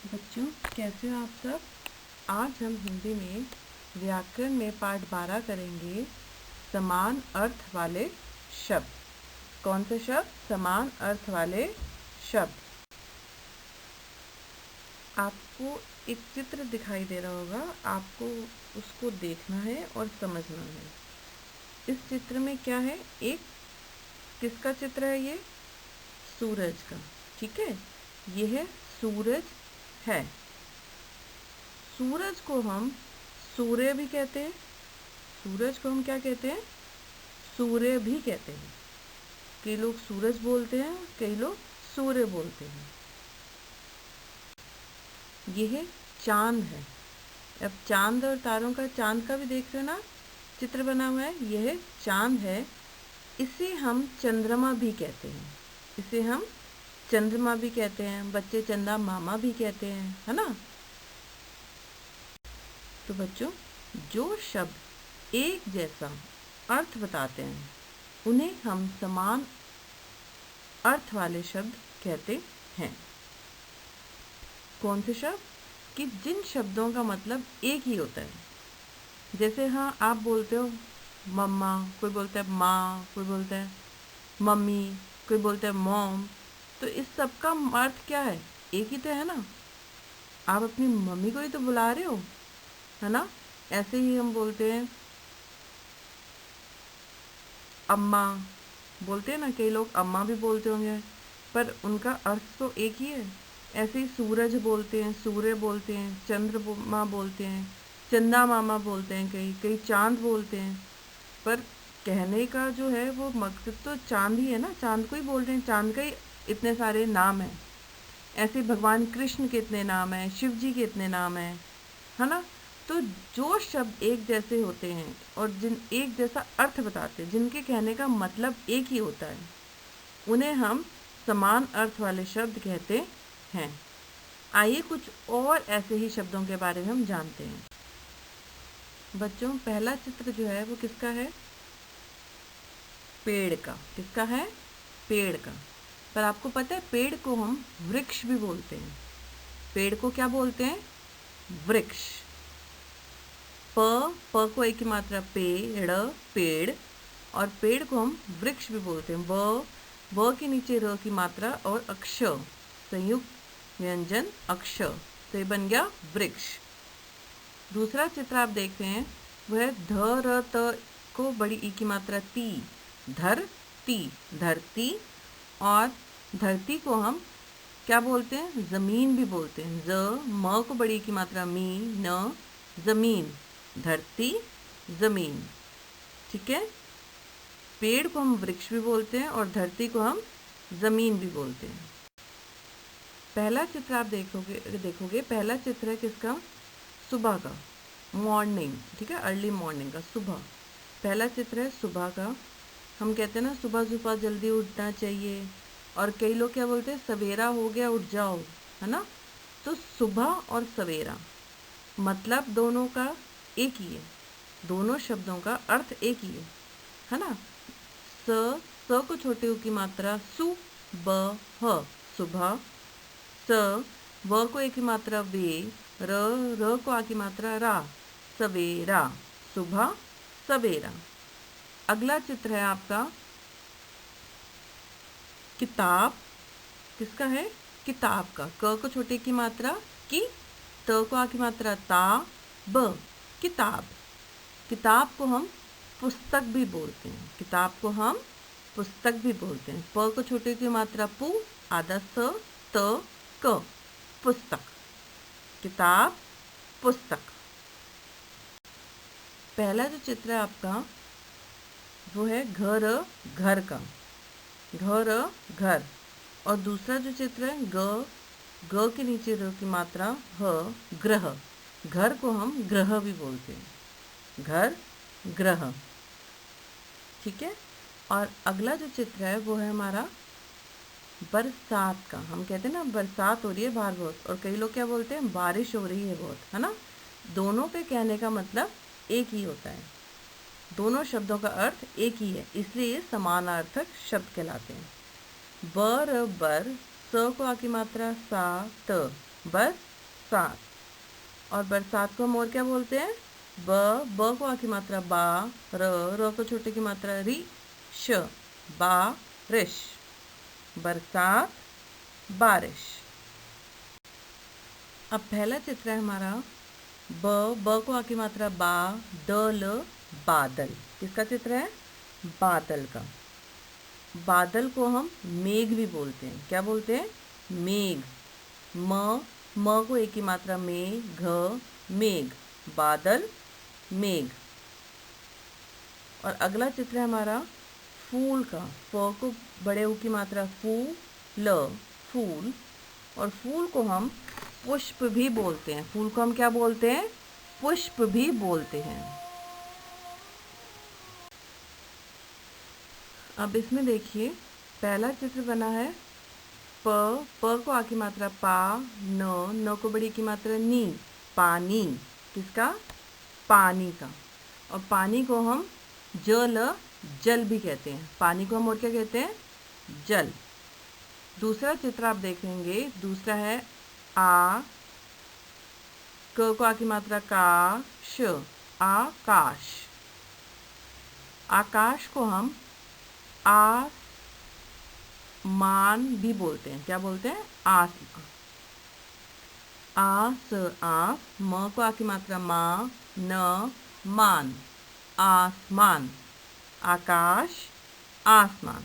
बच्चों, कैसे हो आप सब। आज हम हिंदी में व्याकरण में पाठ 12 करेंगे। समान अर्थ वाले शब्द। कौन से शब्द? समान अर्थ वाले शब्द। आपको एक चित्र दिखाई दे रहा होगा, आपको उसको देखना है और समझना है। इस चित्र में क्या है? एक किसका चित्र है? ये सूरज का। ठीक है, यह सूरज है। सूरज को हम सूर्य भी कहते हैं। सूरज को हम क्या कहते हैं? सूर्य भी कहते हैं। कई लोग सूरज बोलते हैं, कई लोग सूर्य बोलते हैं। यह चांद है। अब चांद और तारों का, चांद का भी देख रहे ना, चित्र बना हुआ है। यह चांद है। इसे हम चंद्रमा भी कहते हैं। इसे हम चंद्रमा भी कहते हैं। बच्चे चंदा मामा भी कहते हैं, है ना। तो बच्चों, जो शब्द एक जैसा अर्थ बताते हैं उन्हें हम समान अर्थ वाले शब्द कहते हैं। कौन से शब्द? कि जिन शब्दों का मतलब एक ही होता है। जैसे हाँ, आप बोलते हो मम्मा, कोई बोलता है माँ, कोई बोलता है मम्मी, कोई बोलता है मॉम। तो इस सब का अर्थ क्या है? एक ही तो है ना। आप अपनी मम्मी को ही तो बुला रहे हो, है ना। ऐसे ही हम बोलते हैं अम्मा, बोलते हैं ना, कई लोग अम्मा भी बोलते होंगे, पर उनका अर्थ तो एक ही है। ऐसे ही सूरज बोलते हैं, सूर्य बोलते हैं, चंद्रमा बोलते हैं, चंदा मामा बोलते हैं, कई कई चांद बोलते हैं। पर कहने का जो है वो मकसद तो चांद ही है ना। चांद को ही बोल रहे हैं। चांद का ही इतने सारे नाम हैं। ऐसे भगवान कृष्ण के इतने नाम हैं, शिव जी के इतने नाम हैं, है ना। तो जो शब्द एक जैसे होते हैं और जिन एक जैसा अर्थ बताते हैं, जिनके कहने का मतलब एक ही होता है, उन्हें हम समान अर्थ वाले शब्द कहते हैं। आइए कुछ और ऐसे ही शब्दों के बारे में हम जानते हैं। बच्चों, पहला चित्र जो है वो किसका है? पेड़ का। किसका है? पेड़ का। पर आपको पता है, पेड़ को हम वृक्ष भी बोलते हैं। पेड़ को क्या बोलते हैं? वृक्ष। प को एक की मात्रा पेड़, पेड़। और पेड़ को हम वृक्ष भी बोलते हैं। व के नीचे र की मात्रा और अक्षर, संयुक्त व्यंजन अक्षर, तो ये बन गया वृक्ष। दूसरा चित्र आप देख रहे हैं, वह ध र त को बड़ी ई की मात्रा ती, धरती, धरती। और धरती को हम क्या बोलते हैं? जमीन भी बोलते हैं। ज म को बड़ी की मात्रा मी, न, जमीन, धरती, जमीन। ठीक है। पेड़ को हम वृक्ष भी बोलते हैं और धरती को हम जमीन भी बोलते हैं। पहला चित्र आप देखोगे पहला चित्र है किसका? सुबह का, मॉर्निंग। ठीक है, अर्ली मॉर्निंग का, सुबह। पहला चित्र है सुबह का। हम कहते हैं ना, सुबह सुबह जल्दी उठना चाहिए। और कई लोग क्या बोलते हैं? सवेरा हो गया, उठ जाओ, है ना। तो सुबह और सवेरा मतलब दोनों का एक ही है। दोनों शब्दों का अर्थ एक ही है ना। स को छोटे उ की मात्रा सु, ब, ह, सुबह। स व को एक की मात्रा वे, र को आ की मात्रा रा, सवेरा, सुबह, सवेरा। अगला चित्र है आपका किताब। किसका है? किताब का। क को छोटे की मात्रा की, त को आ की मात्रा ता, ब, किताब। किताब को हम पुस्तक भी बोलते हैं। किताब को हम पुस्तक भी बोलते हैं। प को छोटे की मात्रा पु, आधा स, त, क, पुस्तक। किताब, पुस्तक। पहला जो चित्र है आपका वो है घर, घर का। घर, घर। और दूसरा जो चित्र है ग के नीचे र की मात्रा ह, ग्रह। घर को हम ग्रह भी बोलते हैं। घर, ग्रह। ठीक है। और अगला जो चित्र है वो है हमारा बरसात का। हम कहते हैं ना, बरसात हो रही है बाहर बहुत, और कई लोग क्या बोलते हैं? बारिश हो रही है बहुत, है ना। दोनों के कहने का मतलब एक ही होता है। दोनों शब्दों का अर्थ एक ही है, इसलिए ये समानार्थक शब्द कहलाते हैं। बर, बर। स को आ की मात्रा सा, त, बर, सात। और बरसात को हम और क्या बोलते हैं? ब को आ की मात्रा बा, र को छोटे की मात्रा री, श, बारिश, बरसात, बारिश। अब पहला चित्र है हमारा ब को आ की मात्रा बा, ल, बादल। किसका चित्र है? बादल का। बादल को हम मेघ भी बोलते हैं। क्या बोलते हैं? मेघ। म को एक की मात्रा में, घ, मेघ, बादल, मेघ। और अगला चित्र है हमारा फूल का। फ को बड़े ऊ की मात्रा फू, ल, फूल। और फूल को हम पुष्प भी बोलते हैं। फूल को हम क्या बोलते हैं? पुष्प भी बोलते हैं। अब इसमें देखिए, पहला चित्र बना है प को आ की मात्रा पा, न को बड़ी की मात्रा नी, पानी। किसका? पानी का। और पानी को हम जल भी कहते हैं। पानी को हम और क्या कहते हैं? जल। दूसरा चित्र आप देखेंगे, दूसरा है आ, क को आ की मात्रा का, श, आकाश। आकाश को हम मान भी बोलते हैं। क्या बोलते हैं? आसमान। म को आ की मात्रा मा, न, मान, आसमान, आकाश, आसमान।